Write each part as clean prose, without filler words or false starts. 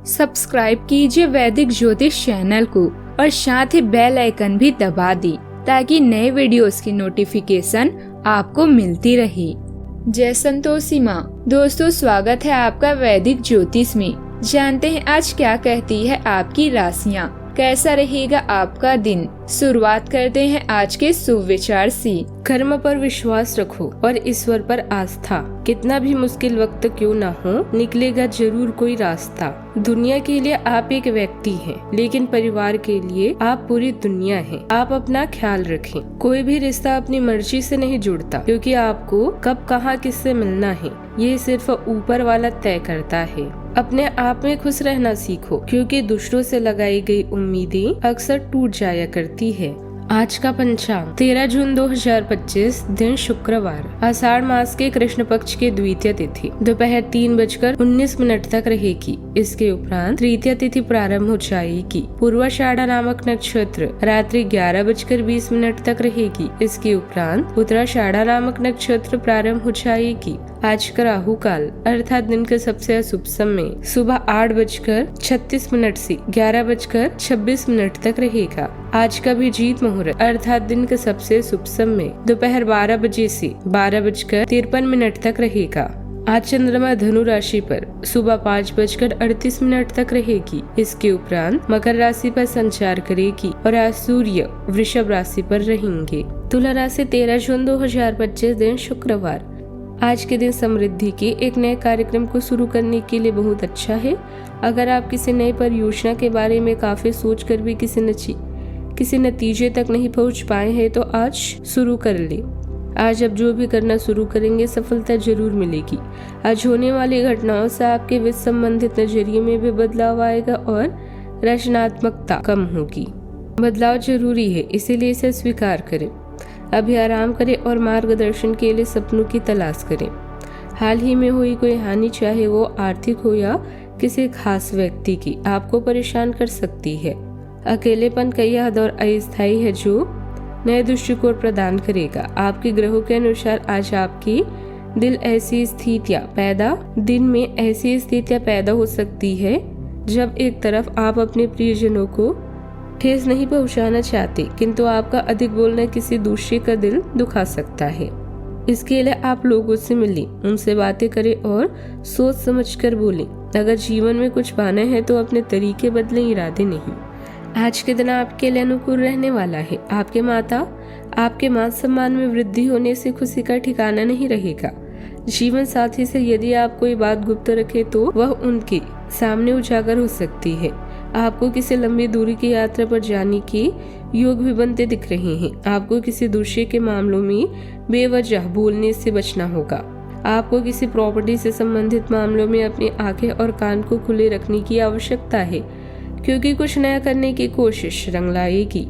Subscribe कीजिए वैदिक ज्योतिष चैनल को और साथ ही बेल आइकन भी दबा दी ताकि नए वीडियोस की नोटिफिकेशन आपको मिलती रहे। जय संतोषी माँ। दोस्तों, स्वागत है आपका वैदिक ज्योतिष में। जानते हैं आज क्या कहती है आपकी राशियाँ, कैसा रहेगा आपका दिन। शुरुआत करते हैं आज के शुभ विचार से। कर्म पर विश्वास रखो और ईश्वर पर आस्था। कितना भी मुश्किल वक्त क्यों ना हो, निकलेगा जरूर कोई रास्ता। दुनिया के लिए आप एक व्यक्ति हैं, लेकिन परिवार के लिए आप पूरी दुनिया हैं। आप अपना ख्याल रखें। कोई भी रिश्ता अपनी मर्जी से नहीं जुड़ता, क्योंकि आपको कब कहाँ किससे मिलना है ये सिर्फ ऊपर वाला तय करता है। अपने आप में खुश रहना सीखो, क्योंकि दूसरों से लगाई गई उम्मीदें अक्सर टूट जाया करती है। आज का पंचांग 13 जून 2025, दिन शुक्रवार, आषाढ़ मास के कृष्ण पक्ष की द्वितीय तिथि दोपहर 3:19 तक रहेगी। इसके उपरांत तृतीय तिथि प्रारंभ हो जाएगी। पूर्वाषाढ़ा नामक नक्षत्र रात्रि 11:20 तक रहेगी। इसके उपरांत उत्तराषाढ़ा नामक नक्षत्र प्रारंभ हो जाएगी। आज का राहु काल अर्थात दिन का सबसे अशुभ समय सुबह 8:36 से 11:26 तक रहेगा। आज का अभिजीत मुहूर्त अर्थात दिन का सबसे शुभ समय दोपहर 12 बजे से 12:53 तक रहेगा। आज चंद्रमा धनु राशि पर सुबह 5:38 तक रहेगी। इसके उपरांत मकर राशि पर संचार करेगी और आज सूर्य वृषभ राशि पर रहेंगे। तुला राशि 13 जून 2025, दिन शुक्रवार। आज के दिन समृद्धि के एक नए कार्यक्रम को शुरू करने के लिए बहुत अच्छा है। अगर आप किसी नई परियोजना के बारे में काफी सोच कर भी किसी नतीजे तक नहीं पहुंच पाए हैं तो आज शुरू कर ले। आज आप जो भी करना शुरू करेंगे सफलता जरूर मिलेगी। आज होने वाली घटनाओं से आपके वित्त संबंधित नजरिए में भी बदलाव आएगा और रचनात्मकता कम होगी। बदलाव जरूरी है, इसीलिए इसे स्वीकार करें। अभी आराम करें और मार्गदर्शन के लिए सपनों की तलाश करें। हाल ही में हुई कोई हानि, चाहे वो आर्थिक हो या किसी खास व्यक्ति की, आपको परेशान कर सकती है। अकेलेपन का यह दौर अस्थायी है जो नए दृष्टिकोण प्रदान करेगा। आपके ग्रहों के अनुसार आज आपकी दिन में ऐसी स्थितियां पैदा हो सकती है जब एक तरफ आप अपने प्रियजनों को ठेस नहीं पहुंचाना चाहते, किंतु आपका अधिक बोलना किसी दूसरे का दिल दुखा सकता है। इसके लिए आप लोगों से मिलें, उनसे बातें करें और सोच समझकर बोलें। अगर जीवन में कुछ पाना है तो अपने तरीके बदलें, इरादे नहीं। आज के दिन आपके लिए अनुकूल रहने वाला है। आपके मान सम्मान में वृद्धि होने से खुशी का ठिकाना नहीं रहेगा। जीवन साथी से यदि आप कोई बात गुप्त रखे तो वह उनके सामने उजागर हो सकती है। आपको किसी लंबी दूरी की यात्रा पर जाने के योग भी बनते दिख रहे हैं। आपको किसी दूसरे के मामलों में बेवजह बोलने से बचना होगा। आपको किसी प्रॉपर्टी से संबंधित मामलों में अपनी आंखें और कान को खुले रखने की आवश्यकता है, क्योंकि कुछ नया करने की कोशिश रंग लाएगी,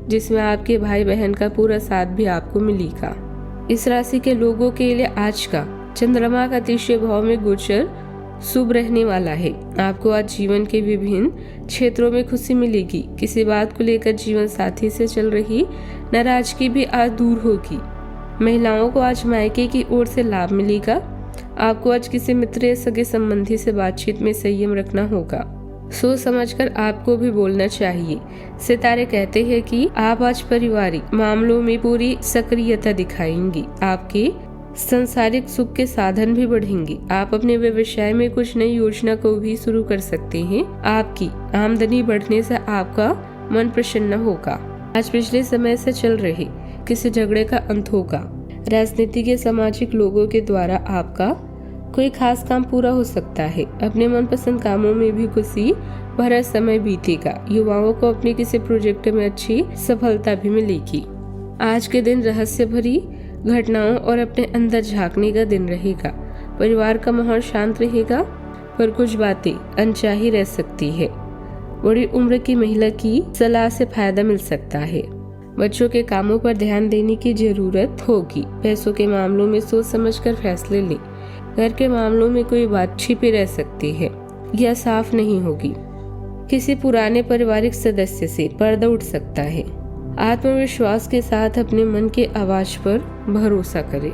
जिसमें आपके भाई बहन का पूरा साथ भी आपको मिलेगा। इस राशि के लोगों के लिए आज का चंद्रमा का 3रे भाव में गोचर शुभ रहने वाला है। आपको आज जीवन के विभिन्न क्षेत्रों में खुशी मिलेगी। किसी बात को लेकर जीवन साथी से चल रही नाराजगी भी आज दूर होगी। महिलाओं को आज मायके की ओर से लाभ मिलेगा। आपको आज किसी मित्र या सगे संबंधी से बातचीत में संयम रखना होगा। सोच समझकर आपको भी बोलना चाहिए। सितारे कहते हैं कि आप आज पारिवारिक मामलों में पूरी सक्रियता दिखाएंगी। आपके सांसारिक सुख के साधन भी बढ़ेंगे। आप अपने व्यवसाय में कुछ नई योजना को भी शुरू कर सकते हैं। आपकी आमदनी बढ़ने से आपका मन प्रसन्न होगा। आज पिछले समय से चल रहे किसी झगड़े का अंत होगा। राजनीतिक या सामाजिक लोगों के द्वारा आपका कोई खास काम पूरा हो सकता है। अपने मनपसंद कामों में भी खुशी भरा समय बीतेगा। युवाओं को अपने किसी प्रोजेक्ट में अच्छी सफलता भी मिलेगी। आज के दिन रहस्य भरी घटनाओं और अपने अंदर झांकने का दिन रहेगा। परिवार का माहौल शांत रहेगा, पर कुछ बातें अनचाही रह सकती है। बड़ी उम्र की महिला की सलाह से फायदा मिल सकता है। बच्चों के कामों पर ध्यान देने की जरूरत होगी। पैसों के मामलों में सोच समझकर फैसले लें। घर के मामलों में कोई बात छिपी रह सकती है या साफ नहीं होगी। किसी पुराने पारिवारिक सदस्य से पर्दा उठ सकता है। आत्मविश्वास के साथ अपने मन के आवाज पर भरोसा करें।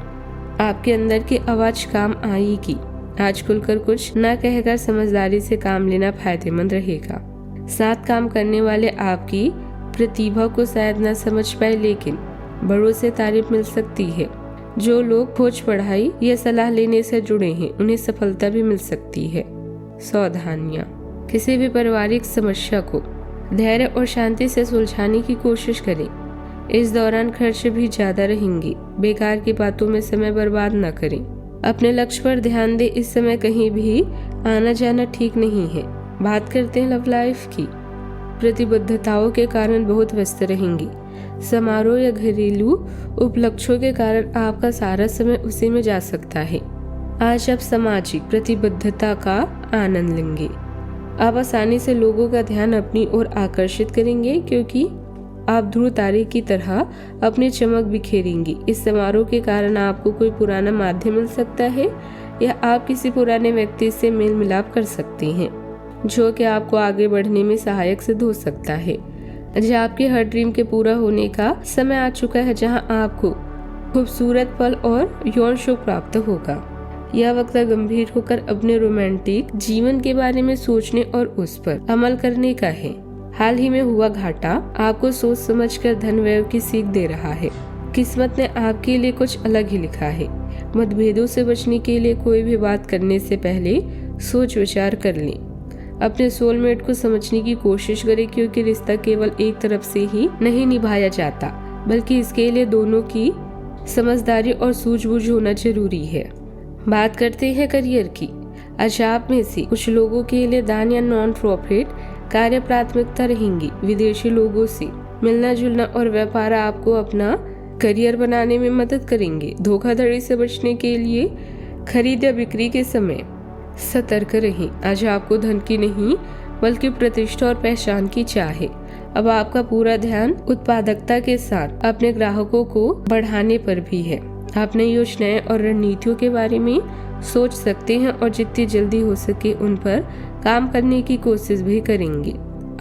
आपके अंदर की आवाज काम आएगी। आज खुलकर कुछ न कहकर समझदारी से काम लेना फायदेमंद रहेगा। साथ काम करने वाले आपकी प्रतिभा को शायद न समझ पाए, लेकिन बड़ों से तारीफ मिल सकती है। जो लोग खोज, पढ़ाई या सलाह लेने से जुड़े हैं, उन्हें सफलता भी मिल सकती है। सावधानियां, किसी भी पारिवारिक समस्या को धैर्य और शांति से सुलझाने की कोशिश करें। इस दौरान खर्च भी ज्यादा रहेंगे। बेकार की बातों में समय बर्बाद न करें। अपने लक्ष्य पर ध्यान दें। इस समय कहीं भी आना जाना ठीक नहीं है। बात करते हैं लव लाइफ की। प्रतिबद्धताओं के कारण बहुत व्यस्त रहेंगी। समारोह या घरेलू उपलक्ष्यों के कारण आपका सारा समय उसी में जा सकता है। आज आप सामाजिक प्रतिबद्धता का आनंद लेंगे। आप आसानी से लोगों का ध्यान अपनी ओर आकर्षित करेंगे, क्योंकि आप ध्रुव तारे की तरह अपनी चमक बिखेरेंगी। इस समारोह के कारण आपको कोई पुराना माध्यम मिल सकता है या आप किसी पुराने व्यक्ति से मेल मिलाप कर सकते हैं, जो कि आपको आगे बढ़ने में सहायक सिद्ध हो सकता है। जहाँ आपके हर ड्रीम के पूरा होने का समय आ चुका है, जहाँ आपको खूबसूरत पल और यौन सुख प्राप्त होगा। यह वक्त गंभीर होकर अपने रोमांटिक जीवन के बारे में सोचने और उस पर अमल करने का है। हाल ही में हुआ घाटा आपको सोच समझकर धन व्यय की सीख दे रहा है। किस्मत ने आपके लिए कुछ अलग ही लिखा है। मतभेदों से बचने के लिए कोई भी बात करने से पहले सोच विचार कर लें। अपने सोलमेट को समझने की कोशिश करें, क्योंकि रिश्ता केवल एक तरफ से ही नहीं निभाया जाता, बल्कि इसके लिए दोनों की समझदारी और सूझबूझ होना जरूरी है। बात करते हैं करियर की। आज आप में से कुछ लोगों के लिए दान या नॉन प्रॉफिट कार्य प्राथमिकता रहेंगी। विदेशी लोगों से मिलना जुलना और व्यापार आपको अपना करियर बनाने में मदद करेंगे। धोखाधड़ी से बचने के लिए खरीद या बिक्री के समय सतर्क रहें। आज आपको धन की नहीं बल्कि प्रतिष्ठा और पहचान की चाह है। अब आपका पूरा ध्यान उत्पादकता के साथ अपने ग्राहकों को बढ़ाने पर भी है। आप नई योजनाएं और रणनीतियों के बारे में सोच सकते हैं और जितनी जल्दी हो सके उन पर काम करने की कोशिश भी करेंगे।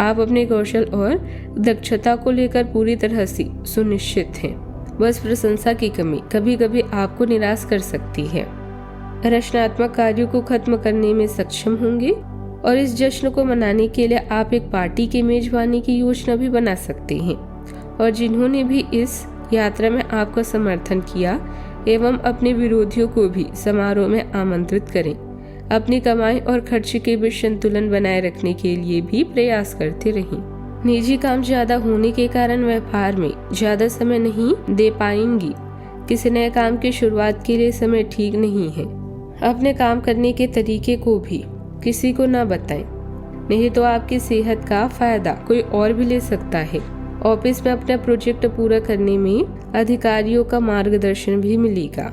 आप अपने कौशल और दक्षता को लेकर पूरी तरह से सुनिश्चित हैं। बस प्रशंसा की कमी कभी कभी आपको निराश कर सकती है। रचनात्मक कार्यों को खत्म करने में सक्षम होंगे और इस जश्न को मनाने के लिए आप एक पार्टी की मेजबानी की योजना भी बना सकते हैं। और जिन्होंने भी इस यात्रा में आपका समर्थन किया एवं अपने विरोधियों को भी समारोह में आमंत्रित करें। अपनी कमाई और खर्च के बीच संतुलन बनाए रखने के लिए भी प्रयास करते रहें। निजी काम ज्यादा होने के कारण व्यापार में ज्यादा समय नहीं दे पाएंगी। किसी नए काम की शुरुआत के लिए समय ठीक नहीं है। अपने काम करने के तरीके को भी किसी को न बताएं, नहीं तो आपकी सेहत का फायदा कोई और भी ले सकता है। ऑफिस में अपना प्रोजेक्ट पूरा करने में अधिकारियों का मार्गदर्शन भी मिलेगा।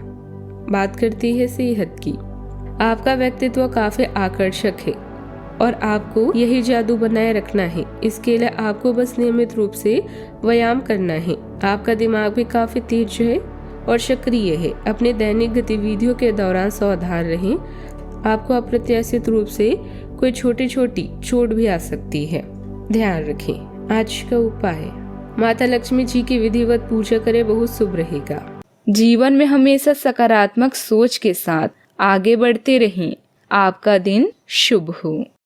बात करती है सेहत की। आपका व्यक्तित्व काफी आकर्षक है और आपको यही जादू बनाए रखना है। इसके लिए आपको बस नियमित रूप से व्यायाम करना है। आपका दिमाग भी काफी तेज है और सक्रिय है। अपने दैनिक गतिविधियों के दौरान सावधान रहें। आपको अप्रत्याशित रूप से कोई छोटी छोटी चोट भी आ सकती है, ध्यान रखें। आज का उपाय, माता लक्ष्मी जी की विधिवत पूजा करें, बहुत शुभ रहेगा। जीवन में हमेशा सकारात्मक सोच के साथ आगे बढ़ते रहें। आपका दिन शुभ हो।